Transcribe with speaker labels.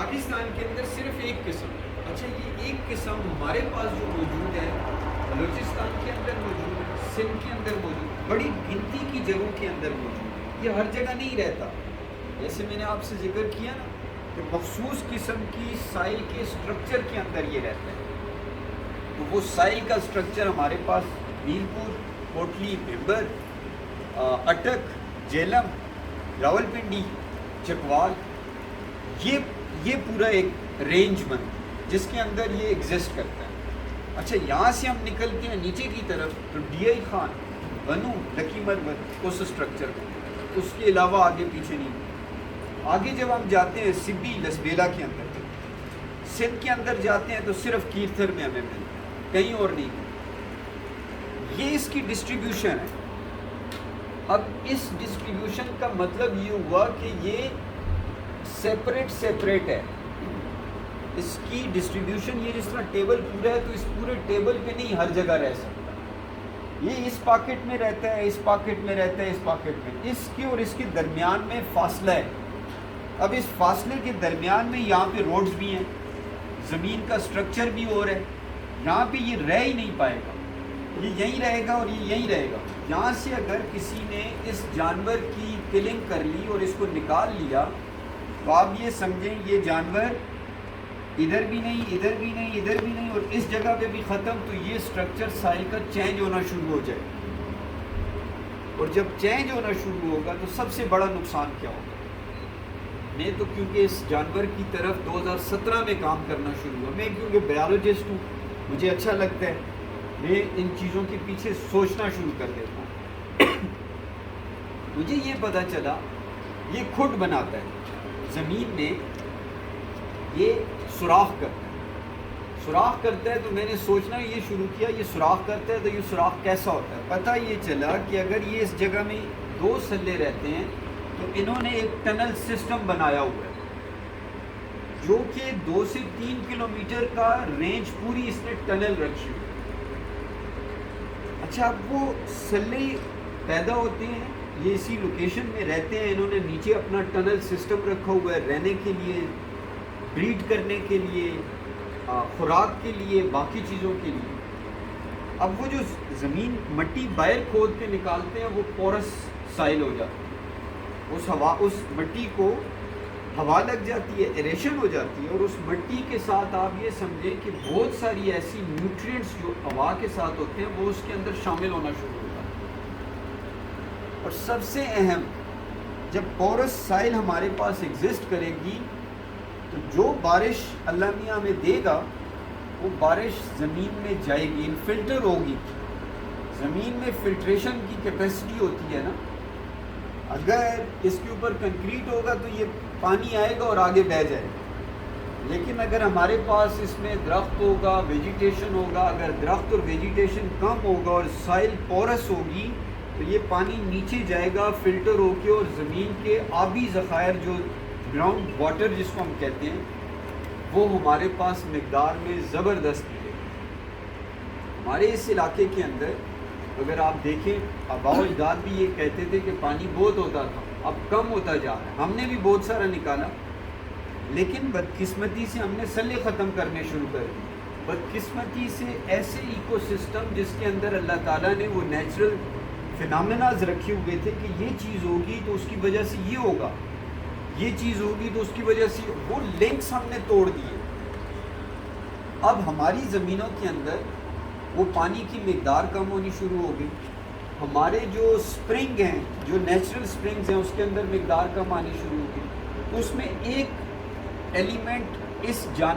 Speaker 1: پاکستان کے اندر صرف ایک قسم ہے. اچھا یہ ایک قسم ہمارے پاس جو موجود ہے بلوچستان کے اندر موجود ہے, سندھ کے اندر موجود ہے, بڑی گنتی کی جگہوں کے اندر موجود ہے. یہ ہر جگہ نہیں رہتا. جیسے میں نے آپ سے ذکر کیا نا کہ مخصوص قسم کی سائل کے سٹرکچر کے اندر یہ رہتا ہے. تو وہ سائل کا سٹرکچر ہمارے پاس میل پور, کوٹلی, ممبر, اٹک, جیلم, راولپنڈی, چکوال, یہ پورا ایک رینج بن جس کے اندر یہ ایگزسٹ کرتا ہے. اچھا یہاں سے ہم نکلتے ہیں نیچے کی طرف تو ڈی آئی خان, بنو, لکی مرمر اس سٹرکچر کو, اس کے علاوہ آگے پیچھے نہیں. آگے جب ہم جاتے ہیں سبی لسبیلا کے اندر, سندھ کے اندر جاتے ہیں تو صرف کیرتھر میں ہمیں ملتا ہے, کہیں اور نہیں. یہ اس کی ڈسٹریبیوشن ہے. اب اس ڈسٹریبیوشن کا مطلب یہ ہوا کہ یہ سیپریٹ ہے. اس کی ڈسٹریبیوشن یہ جس طرح ٹیبل پورا ہے تو اس پورے ٹیبل پہ نہیں ہر جگہ رہ سکتا. یہ اس پاکٹ میں رہتا ہے, اس پاکٹ میں رہتا ہے, اس پاکٹ میں. اس کے اور اس کے درمیان میں فاصلہ ہے. اب اس فاصلے کے درمیان میں یہاں پہ روڈز بھی ہیں, زمین کا سٹرکچر بھی اور ہے. یہاں پہ یہ رہ ہی نہیں پائے گا, یہ یہیں رہے گا اور یہ یہیں رہے گا. یہاں سے اگر کسی نے اس جانور کی کلنگ کر لی اور اس کو نکال لیا تو آپ یہ سمجھیں یہ جانور ادھر بھی نہیں, ادھر بھی نہیں, ادھر بھی نہیں, اور اس جگہ پہ بھی ختم. تو یہ سٹرکچر سائل کا چینج ہونا شروع ہو جائے. اور جب چینج ہونا شروع ہوگا تو سب سے بڑا نقصان کیا ہوگا. میں تو کیونکہ اس جانور کی طرف 2017 میں کام کرنا شروع ہوا, میں کیونکہ بایولوجسٹ ہوں, مجھے اچھا لگتا ہے, میں ان چیزوں کے پیچھے سوچنا شروع کر دیتا ہوں. مجھے یہ پتہ چلا یہ کھڈ بناتا ہے زمین میں, یہ سوراخ کرتا ہے. تو میں نے سوچنا یہ شروع کیا, یہ سوراخ کرتا ہے تو یہ سوراخ کیسا ہوتا ہے. پتہ یہ چلا کہ اگر یہ اس جگہ میں 2 سلے رہتے ہیں تو انہوں نے ایک ٹنل سسٹم بنایا ہوا ہے جو کہ 2 سے 3 کلومیٹر کا رینج پوری اس نے ٹنل رکھی ہوئی. اچھا اب وہ سلے پیدا ہوتے ہیں, یہ اسی لوکیشن میں رہتے ہیں. انہوں نے نیچے اپنا ٹنل سسٹم رکھا ہوا ہے رہنے کے لیے, بریڈ کرنے کے لیے, خوراک کے لیے, باقی چیزوں کے لیے. اب وہ جو زمین مٹی باہر کھود کے نکالتے ہیں وہ پورس سائل ہو جاتی ہے. اس مٹی کو ہوا لگ جاتی ہے, ایریشن ہو جاتی ہے, اور اس مٹی کے ساتھ آپ یہ سمجھیں کہ بہت ساری ایسی نیوٹرینٹس جو ہوا کے ساتھ ہوتے ہیں وہ اس کے اندر شامل ہونا شروع ہوتا ہے. اور سب سے اہم, جب پورس سائل ہمارے پاس ایگزسٹ کرے گی تو جو بارش اللہ میاں ہمیں دے گا وہ بارش زمین میں جائے گی, انفلٹر ہوگی. زمین میں فلٹریشن کی کیپیسٹی ہوتی ہے نا, اگر اس کے اوپر کنکریٹ ہوگا تو یہ پانی آئے گا اور آگے بہہ جائے گا. لیکن اگر ہمارے پاس اس میں درخت ہوگا, ویجیٹیشن ہوگا, اگر درخت اور ویجیٹیشن کم ہوگا اور سائل پورس ہوگی تو یہ پانی نیچے جائے گا فلٹر ہو کے, اور زمین کے آبی ذخائر جو گراؤنڈ واٹر جس کو ہم کہتے ہیں وہ ہمارے پاس مقدار میں زبردست ملے. ہمارے اس علاقے کے اندر اگر آپ دیکھیں آباء و اجداد بھی یہ کہتے تھے کہ پانی بہت ہوتا تھا, اب کم ہوتا جا رہا ہے. ہم نے بھی بہت سارا نکالا, لیکن بدقسمتی سے ہم نے سلے ختم کرنے شروع کر دی. بدقسمتی سے ایسے ایکو سسٹم جس کے اندر اللہ تعالیٰ نے وہ نیچرل فینامناز رکھے ہوئے تھے کہ یہ چیز ہوگی تو اس کی وجہ سے یہ ہوگا, یہ چیز ہوگی تو اس کی وجہ سے, وہ لنکس ہم نے توڑ دیے. اب ہماری زمینوں کے اندر وہ پانی کی مقدار کم ہونی شروع ہو گئی. ہمارے جو سپرنگ ہیں, جو نیچرل سپرنگز ہیں, اس کے اندر مقدار کم آنی شروع ہو گئی. اس میں ایک ایلیمنٹ اس